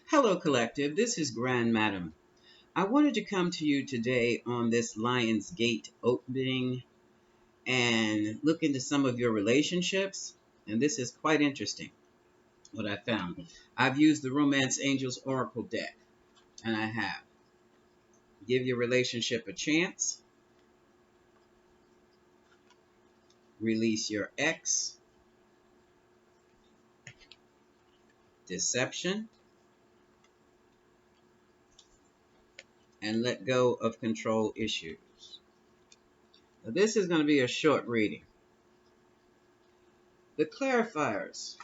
Hello, Collective. This is Grand Madam. I wanted to come to you today on this Lion's Gate opening and look into some of your relationships. And this is quite interesting, what I found. I've used the Romance Angels Oracle deck, and I have. Give your relationship a chance. Release your ex. Deception. And let go of control issues. Now, this is going to be a short reading. The clarifiers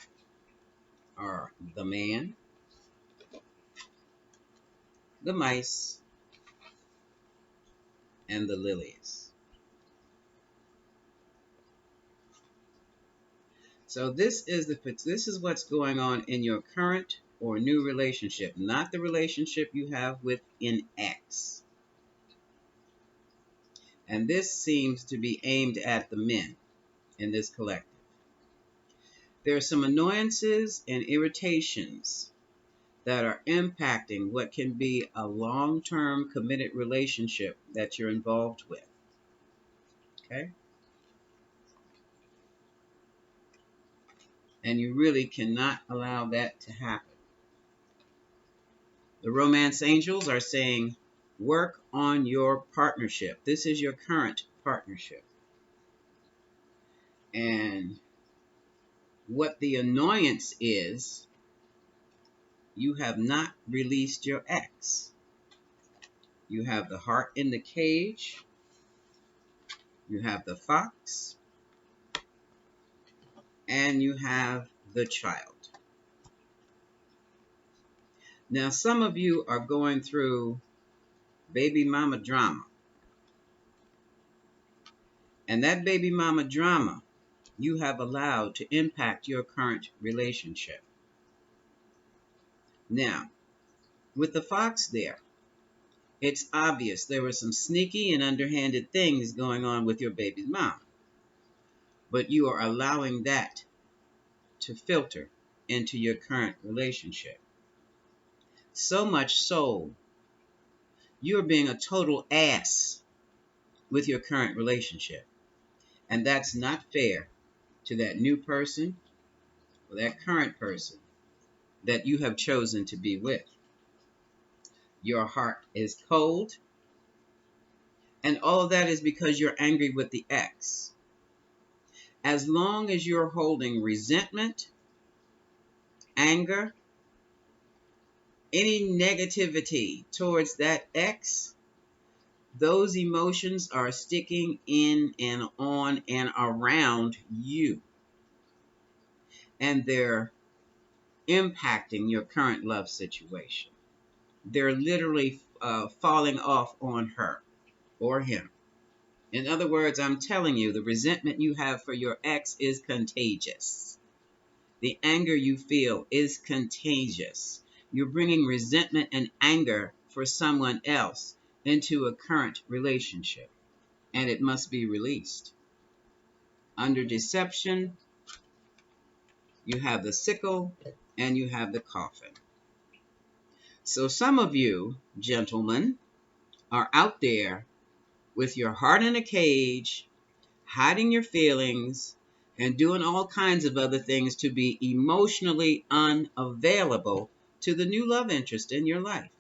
are the man, the mice, and the lilies. So this is what's going on in your current or new relationship, not the relationship you have with an ex. And this seems to be aimed at the men in this collective. There are some annoyances and irritations that are impacting what can be a long-term committed relationship that you're involved with. Okay? And you really cannot allow that to happen. The romance angels are saying, work on your partnership. This is your current partnership. And what the annoyance is, you have not released your ex. You have the heart in the cage. You have the fox. And you have the child. Now, some of you are going through baby mama drama. And that baby mama drama you have allowed to impact your current relationship. Now, with the fox there, it's obvious there were some sneaky and underhanded things going on with your baby's mom. But you are allowing that to filter into your current relationship. So much so, you're being a total ass with your current relationship. And that's not fair to that new person or that current person that you have chosen to be with. Your heart is cold. And all of that is because you're angry with the ex. As long as you're holding resentment, anger, any negativity towards that ex, those emotions are sticking in and on and around you. And they're impacting your current love situation. They're literally falling off on her or him. In other words, I'm telling you, the resentment you have for your ex is contagious. The anger you feel is contagious. You're bringing resentment and anger for someone else into a current relationship, and it must be released. Under deception, you have the sickle and you have the coffin. So some of you, gentlemen, are out there with your heart in a cage, hiding your feelings, and doing all kinds of other things to be emotionally unavailable to the new love interest in your life.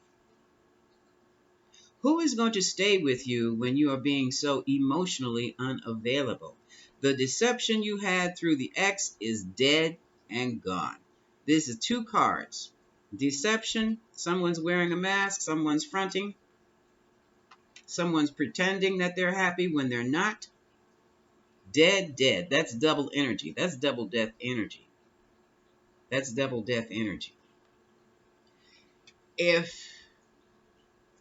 Who is going to stay with you when you are being so emotionally unavailable? The deception you had through the ex is dead and gone. This is two cards. Deception, someone's wearing a mask, someone's fronting, someone's pretending that they're happy when they're not. Dead, dead. That's double energy. That's double death energy. That's double death energy. If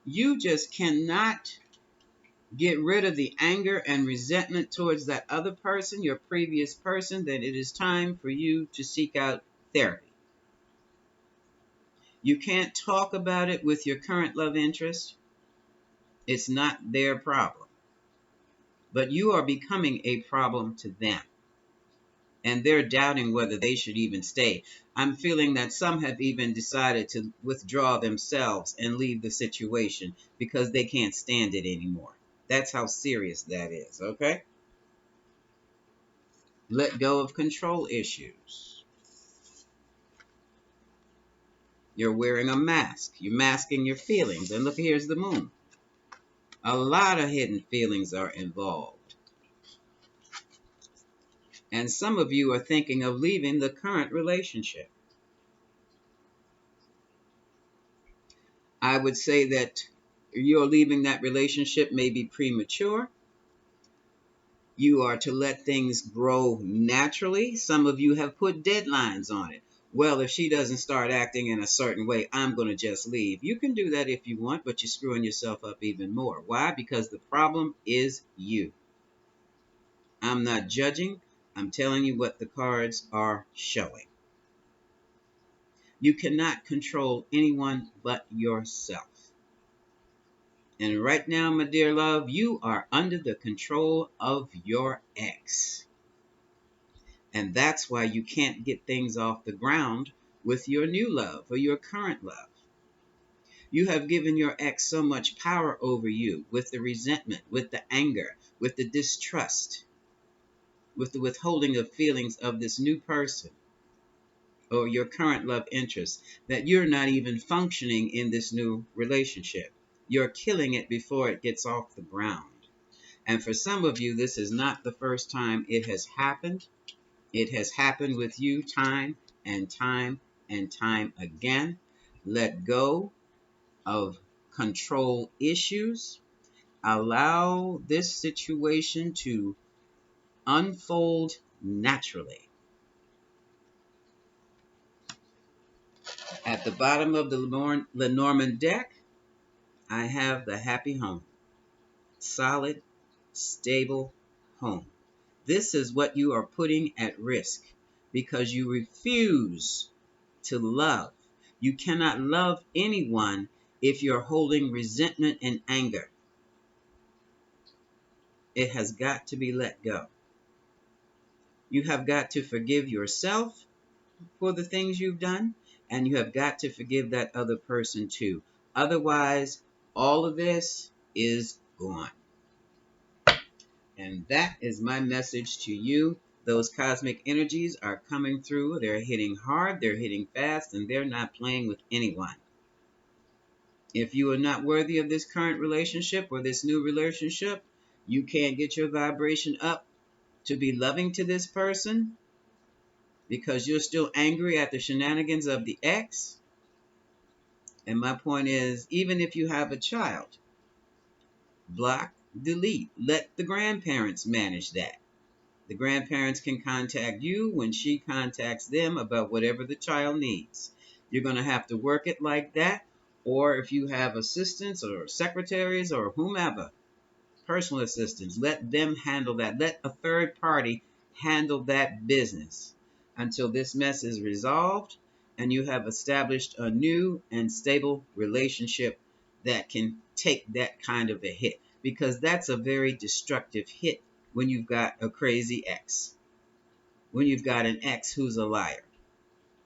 you just cannot get rid of the anger and resentment towards that other person, your previous person, then it is time for you to seek out therapy. You can't talk about it with your current love interest. It's not their problem. But you are becoming a problem to them. and they're doubting whether they should even stay. I'm feeling that some have even decided to withdraw themselves and leave the situation because they can't stand it anymore. That's how serious that is, okay? Let go of control issues. You're wearing a mask. You're masking your feelings. And look, here's the moon. A lot of hidden feelings are involved. And some of you are thinking of leaving the current relationship. I would say that you're leaving that relationship may be premature. You are to let things grow naturally. Some of you have put deadlines on it. Well, if she doesn't start acting in a certain way, I'm going to just leave. You can do that if you want, but you're screwing yourself up even more. Why? Because the problem is you. I'm not judging. I'm telling you what the cards are showing. You cannot control anyone but yourself. And right now, my dear love, you are under the control of your ex. And that's why you can't get things off the ground with your new love or your current love. You have given your ex so much power over you with the resentment, with the anger, with the distrust, with the withholding of feelings of this new person or your current love interest, that you're not even functioning in this new relationship. You're killing it before it gets off the ground. And for some of you, this is not the first time it has happened. It has happened with you time and time and time again. Let go of control issues. Allow this situation to unfold naturally. At the bottom of the Lenormand deck, I have the happy home. Solid, stable home. This is what you are putting at risk because you refuse to love. You cannot love anyone if you're holding resentment and anger. It has got to be let go. You have got to forgive yourself for the things you've done, and you have got to forgive that other person too. Otherwise, all of this is gone. And that is my message to you. Those cosmic energies are coming through. They're hitting hard, they're hitting fast, and they're not playing with anyone. If you are not worthy of this current relationship or this new relationship, you can't get your vibration up to be loving to this person because you're still angry at the shenanigans of the ex. And my point is, even if you have a child, block, delete, let the grandparents manage that. The grandparents can contact you when she contacts them about whatever the child needs. You're going to have to work it like that. Or if you have assistants or secretaries or whomever, personal assistants, let them handle that. Let a third party handle that business until this mess is resolved and you have established a new and stable relationship that can take that kind of a hit. Because that's a very destructive hit when you've got a crazy ex, when you've got an ex who's a liar,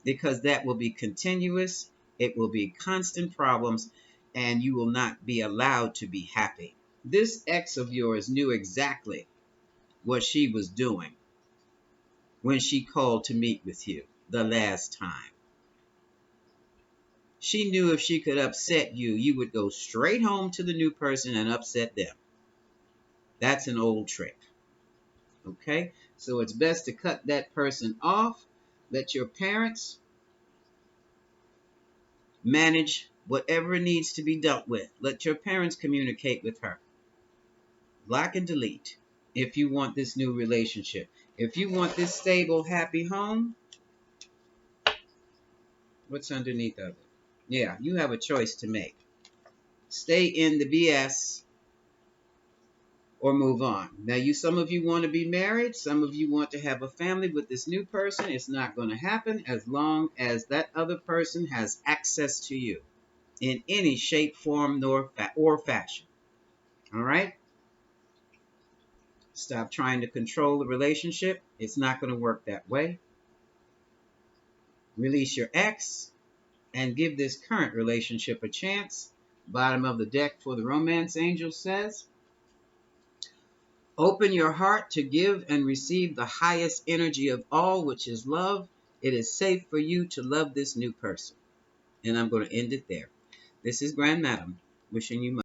because that will be continuous, it will be constant problems, and you will not be allowed to be happy. This ex of yours knew exactly what she was doing when she called to meet with you the last time. She knew if she could upset you, you would go straight home to the new person and upset them. That's an old trick. Okay? So it's best to cut that person off. Let your parents manage whatever needs to be dealt with. Let your parents communicate with her. Block and delete if you want this new relationship. If you want this stable, happy home, what's underneath of it? Yeah, you have a choice to make. Stay in the BS or move on. Now, some of you want to be married. Some of you want to have a family with this new person. It's not going to happen as long as that other person has access to you in any shape, form, or fashion. All right? Stop trying to control the relationship. It's not going to work that way. Release your ex and give this current relationship a chance. Bottom of the deck for the romance angel says, open your heart to give and receive the highest energy of all, which is love. It is safe for you to love this new person. And I'm going to end it there. This is Grand Madam, wishing you much.